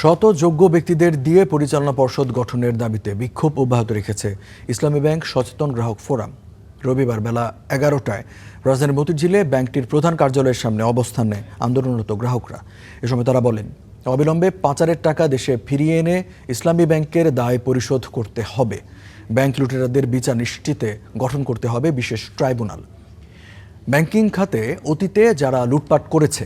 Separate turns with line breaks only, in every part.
শত যোগ্য ব্যক্তিদের দিয়ে পরিচালনা পর্ষদ গঠনের দাবিতে বিক্ষোভ অব্যাহত রেখেছে ইসলামী ব্যাংক সচেতন গ্রাহক ফোরাম। রবিবার বেলা 11টায় রাজধানীর মতিঝিলে ব্যাংকটির প্রধান কার্যালয়ের সামনে অবস্থান নেয় আন্দোলনরত গ্রাহকরা। এ সময় তারা বলেন, অবিলম্বে পাচারের টাকা দেশে ফিরিয়ে এনে ইসলামী ব্যাংকের দায় পরিশোধ করতে হবে। ব্যাংক লুটেরাদের বিচার নিশ্চিতে গঠন করতে হবে বিশেষ ট্রাইব্যুনাল। ব্যাংকিং খাতে অতীতে যারা লুটপাট করেছে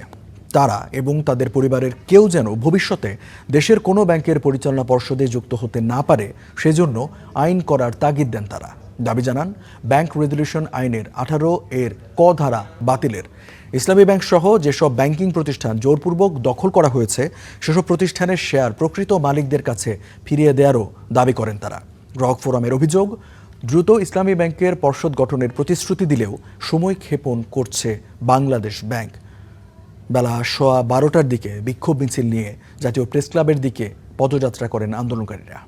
তারা এবং তাদের পরিবারের কেউ যেন ভবিষ্যতে দেশের কোনো ব্যাংকের পরিচালনা পর্ষদে যুক্ত হতে না পারে, সেজন্য আইন করার তাগিদ দেন তারা। দাবি জানান ব্যাংক রেগুলেশন আইনের 18 এর ক ধারা বাতিলের। ইসলামী ব্যাংক সহ যেসব ব্যাংকিং প্রতিষ্ঠান জোরপূর্বক দখল করা হয়েছে সেসব প্রতিষ্ঠানের শেয়ার প্রকৃত মালিকদের কাছে ফিরিয়ে দেওয়ারও দাবি করেন তারা। গ্রাহক ফোরামের অভিযোগ, দ্রুত ইসলামী ব্যাংকের পর্ষদ গঠনের প্রতিশ্রুতি দিলেও সময় ক্ষেপণ করছে বাংলাদেশ ব্যাংক। বেলা 12টার দিকে বিক্ষোভ মিছিল নিয়ে জাতীয় প্রেস ক্লাবের দিকে পদযাত্রা করেন আন্দোলনকারীরা।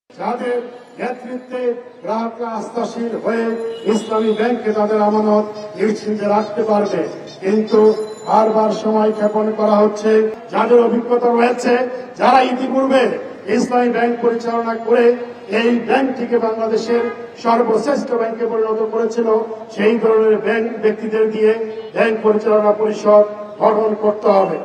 যাদের নেতৃত্বে গ্রাহকরা আস্থাশীল হয়ে ইসলামী ব্যাংকে তাদের আমানত নিশ্চিন্তে রাখতে পারবে, কিন্তু বারবার সময় ক্ষেপণ করা হচ্ছে। যাদের অভিজ্ঞতা রয়েছে, যারা ইতিপূর্বে ইসলামী ব্যাংক পরিচালনা করে এই ব্যাংকটিকে বাংলাদেশের সর্বশ্রেষ্ঠ ব্যাংকে পরিণত করেছিল, সেই ধরনের ব্যাংক ব্যক্তিদের দিয়ে ব্যাংক পরিচালনা পরিষদ গঠন করতে হবে।